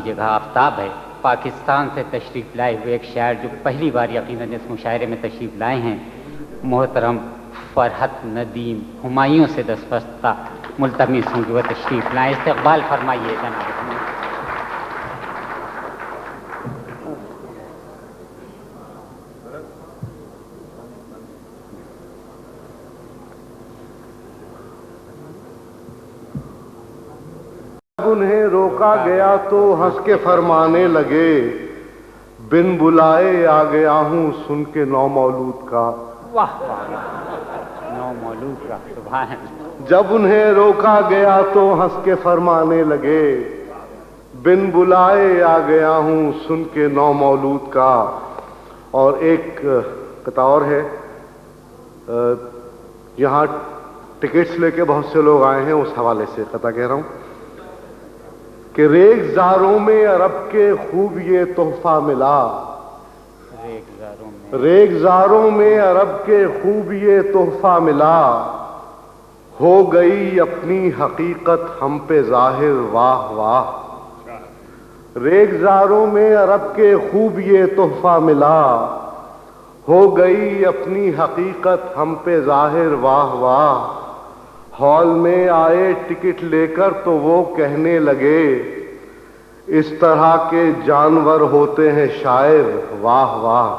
کی جگہ آفتاب ہے، پاکستان سے تشریف لائے ہوئے ایک شاعر جو پہلی بار یقیناً اس مشاعرے میں تشریف لائے ہیں، محترم فرحت ندیم ہمایوں سے دستبستہ ملتمس ہوں کہ وہ تشریف لائیں. استقبال فرمائیے جناب. انہیں روکا گیا تو ہنس کے فرمانے لگے، بن بلائے آ گیا ہوں سن کے نو مولود کا. واہ نو مولود کا سبحان اللہ. جب انہیں روکا گیا تو ہنس کے فرمانے لگے، بن بلائے آ گیا ہوں سن کے نو مولود کا. اور ایک قطعہ اور ہے، یہاں ٹکٹس لے کے بہت سے لوگ آئے ہیں، اس حوالے سے قطعہ کہہ رہا ہوں کہ ریگزاروں میں عرب کے خوب یہ تحفہ ملا، ریگزاروں میں عرب کے خوب یہ تحفہ ملا، ہو گئی اپنی حقیقت ہم پہ ظاہر واہ واہ. ریگزاروں میں عرب کے خوب یہ تحفہ ملا، ہو گئی اپنی حقیقت ہم پہ ظاہر واہ واہ. ہال میں آئے ٹکٹ لے کر تو وہ کہنے لگے، اس طرح کے جانور ہوتے ہیں شاعر واہ واہ.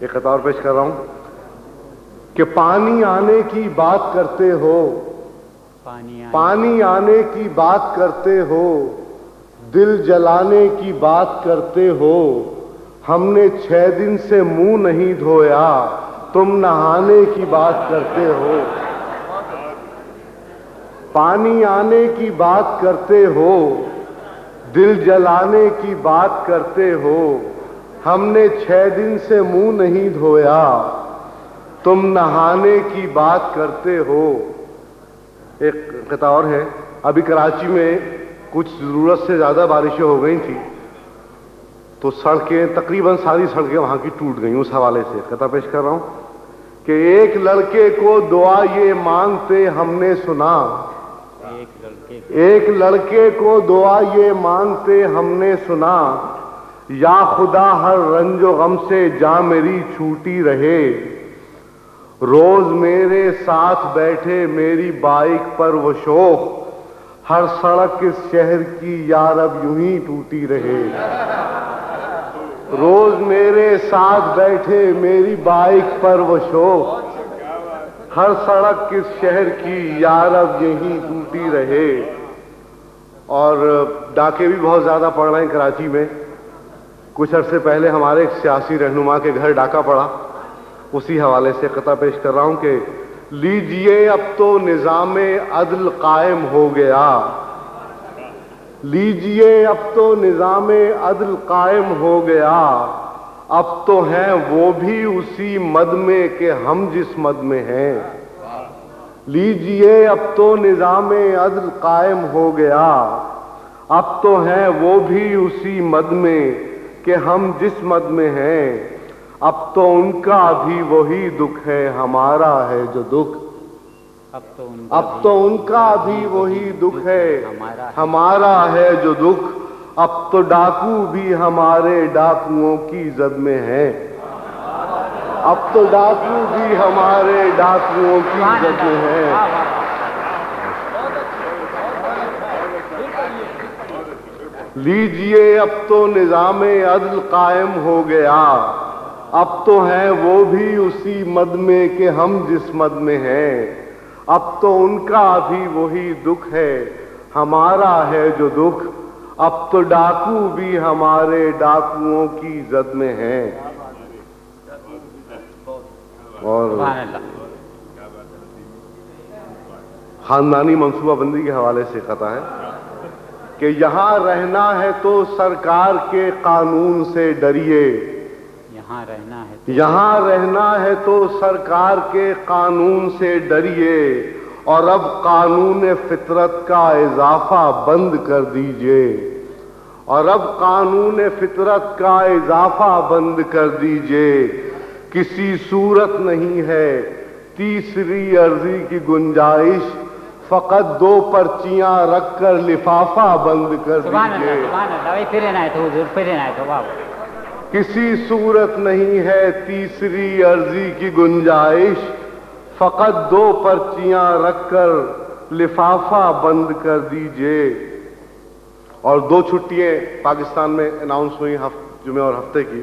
ایک قطعہ اور پیش کر رہا ہوں کہ پانی آنے کی بات کرتے ہو، پانی آنے کی بات کرتے ہو، دل جلانے کی بات کرتے ہو، ہم نے 6 دن سے منہ نہیں دھویا، تم نہانے کی بات کرتے ہو. پانی آنے کی بات کرتے ہو، دل جلانے کی بات کرتے ہو، ہم نے 6 دن سے منہ نہیں دھویا، تم نہانے کی بات کرتے ہو. ایک قطعہ اور ہے، ابھی کراچی میں کچھ ضرورت سے زیادہ بارشیں ہو گئی تھیں تو سڑکیں تقریباً ساری سڑکیں وہاں کی ٹوٹ گئیں. اس حوالے سے قطعہ پیش کر رہا ہوں کہ ایک لڑکے کو دعا یہ مانگتے ہم نے سنا، ایک لڑکے کو دعا یہ مانگتے ہم نے سنا، یا خدا ہر رنج و غم سے جاں میری چھوٹی رہے، روز میرے ساتھ بیٹھے میری بائک پر وہ شوخ، ہر سڑک اس شہر کی یار اب یوں ہی ٹوٹی رہے. روز میرے ساتھ بیٹھے میری بائک پر وہ شوخ، ہر سڑک اس شہر کی یار اب یہیں ٹوٹی رہے. اور ڈاکے بھی بہت زیادہ پڑ رہے ہیں کراچی میں. کچھ عرصے پہلے ہمارے ایک سیاسی رہنما کے گھر ڈاکہ پڑا، اسی حوالے سے قطعہ پیش کر رہا ہوں کہ لیجئے اب تو نظام عدل قائم ہو گیا، لیجئے اب تو نظام عدل قائم ہو گیا، اب تو ہیں وہ بھی اسی مد میں کہ ہم جس مد میں ہیں. لیجئے اب تو نظام عدل قائم ہو گیا، اب تو ہیں وہ بھی اسی مد میں کہ ہم جس مد میں ہیں، اب تو ان کا بھی وہی دکھ ہے ہمارا ہے جو دکھ، اب تو ان کا بھی وہی دکھ ہے ہمارا ہے جو دکھ، اب تو ڈاکو بھی ہمارے ڈاکوؤں کی زد میں ہیں، اب تو ڈاکو بھی ہمارے ڈاکوؤں کی زد میں ہیں. لیجئے اب تو نظام عدل قائم ہو گیا، اب تو ہیں وہ بھی اسی مد میں کہ ہم جس مد میں ہیں، اب تو ان کا بھی وہی دکھ ہے ہمارا ہے جو دکھ، اب تو ڈاکو بھی ہمارے ڈاکوؤں کی زد میں ہیں. اور خاندانی منصوبہ بندی کے حوالے سے قطعہ ہے کہ یہاں رہنا ہے تو سرکار کے قانون سے ڈریے، یہاں رہنا ہے تو سرکار کے قانون سے ڈریے، اور اب قانون فطرت کا اضافہ بند کر دیجئے، اور اب قانون فطرت کا اضافہ بند کر دیجئے. کسی صورت نہیں ہے تیسری عرضی کی گنجائش، فقط 2 پرچیاں رکھ کر لفافہ بند کر دیجیے. سبحان اللہ بھائی، پھر عنایت ہو حضور، پھر عنایت ہو. واہ. کسی صورت نہیں ہے تیسری عرضی کی گنجائش، فقط 2 پرچیاں رکھ کر لفافہ بند کر دیجئے. اور 2 چھٹیاں پاکستان میں اناؤنس ہوئی جمعے اور ہفتے کی،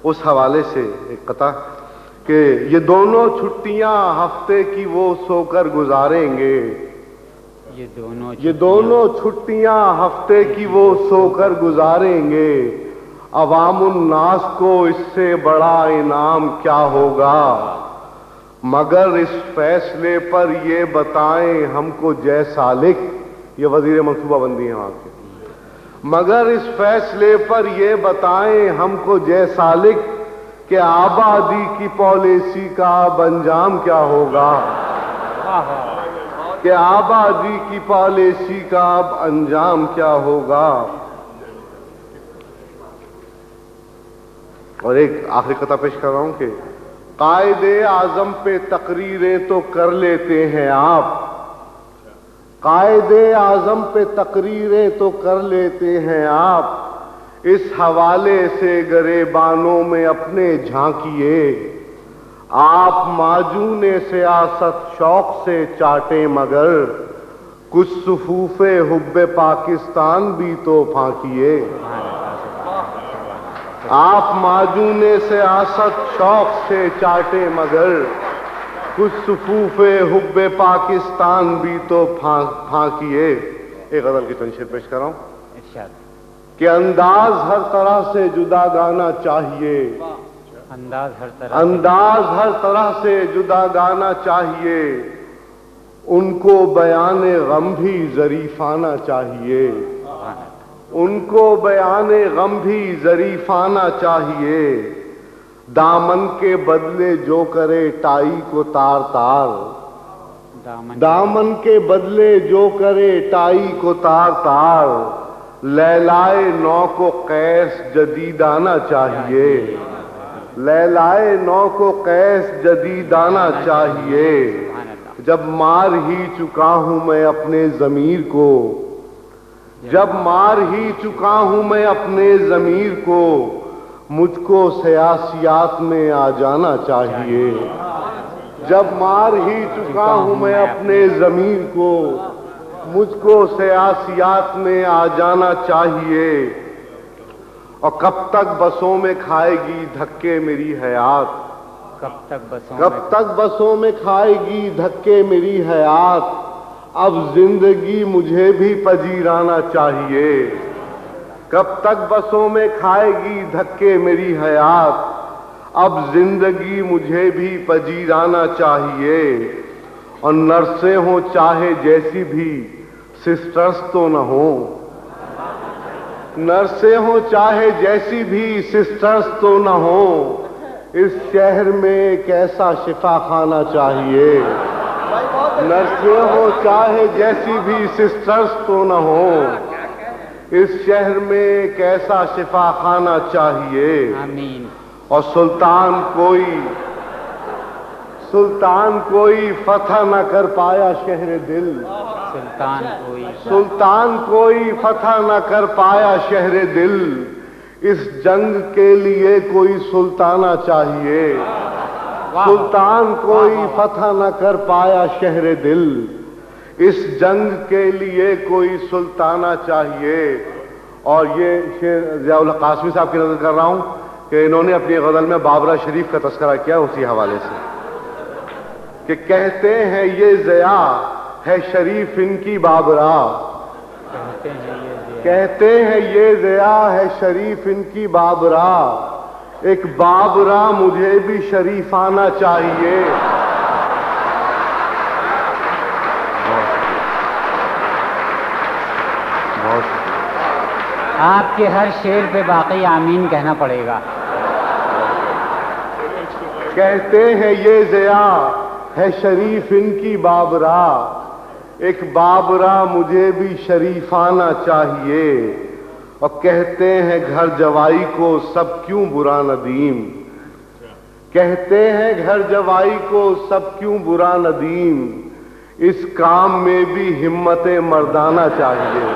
اس حوالے سے ایک قطع کہ یہ دونوں چھٹیاں ہفتے کی وہ سو کر گزاریں گے. یہ دونوں چھٹیاں ہفتے کی وہ سو کر گزاریں گے. عوام الناس کو اس سے بڑا انعام کیا ہوگا، مگر اس فیصلے پر یہ بتائیں ہم کو جے سالک، یہ وزیر منصوبہ بندی ہیں وہاں کے، مگر اس فیصلے پر یہ بتائیں ہم کو جے سالک کہ آبادی کی پالیسی کا اب انجام کیا ہوگا، کہ آبادی کی پالیسی کا اب انجام کیا ہوگا. اور ایک آخری قطعہ پیش کر رہا ہوں کہ قائد اعظم پہ تقریریں تو کر لیتے ہیں آپ، قائد اعظم پہ تقریریں تو کر لیتے ہیں آپ، اس حوالے سے گریبانوں میں اپنے جھانکیے. آپ معجون سیاست شوق سے چاٹیں مگر کچھ صفوف حب پاکستان بھی تو پھانکیے. آپ معجون سیاست شوق سے چاٹیں مگر کچھ صفوف حب پاکستان بھی تو پھانکیے. ایک غزل کی تنشیر پیش کر رہا ہوں کہ انداز ہر طرح سے جدا گانا چاہیے، انداز ہر طرح سے جدا گانا چاہیے، ان کو بیان غم بھی ظریفانہ چاہیے، ان کو بیان غم بھی ظریفانہ چاہیے. دامن کے بدلے جو کرے ٹائی کو تار تار، دامن کے بدلے جو کرے ٹائی کو تار تار، لیلائے نو کو قیس جدیدانہ چاہیے، لیلائے نو کو قیس جدیدانہ چاہیے. جب مار ہی چکا ہوں میں اپنے ضمیر کو، جب مار ہی چکا ہوں میں اپنے ضمیر کو، مجھ کو سیاسیات میں آ جانا چاہیے. جب مار ہی چکا ہوں میں اپنے ضمیر کو، مجھ کو سیاسیات میں آ جانا چاہیے. اور کب تک بسوں میں کھائے گی دھکے میری حیات، کب تک بسوں میں کھائے گی دھکے میری حیات، اب زندگی مجھے بھی پذیرانا چاہیے. کب تک بسوں میں کھائے گی دھکے میری حیات، اب زندگی مجھے بھی پذیرانا چاہیے. اور نرسیں ہوں چاہے جیسی بھی سسٹرز تو نہ ہوں، نرسیں ہوں چاہے جیسی بھی سسٹرز تو نہ ہوں، اس شہر میں ایک ایسا شفا خانہ چاہیے. نرسیں ہوں چاہے جیسی بھی سسٹرز تو نہ ہوں، اس شہر میں ایک ایسا شفا خانہ چاہیے. آمین. اور سلطان کوئی فتح نہ کر پایا شہر دل، سلطان کوئی فتح نہ کر پایا شہر دل، اس جنگ کے لیے کوئی سلطانہ چاہیے. سلطان کوئی فتح نہ کر پایا شہر دل، اس جنگ کے لیے کوئی سلطانہ چاہیے. اور یہ شعر ضیاء الحق قاسمی صاحب کی نظر کر رہا ہوں کہ انہوں نے اپنی غزل میں بابرہ شریف کا تذکرہ کیا اسی حوالے سے کہ کہتے ہیں یہ ضیاء ہے شریف ان کی بابرہ، کہتے ہیں یہ ضیاء ہے شریف ان کی بابرہ، ایک بابرہ مجھے بھی شریفانہ چاہیے. آپ کے ہر شعر پہ باقی آمین کہنا پڑے گا. کہتے ہیں یہ ضیاء ہے شریف ان کی بابرہ، ایک بابرہ مجھے بھی شریفانہ چاہیے. اور کہتے ہیں گھر جوائی کو سب کیوں برا ندیم، کہتے ہیں گھر جوائی کو سب کیوں برا ندیم، اس کام میں بھی ہمت مردانہ چاہیے.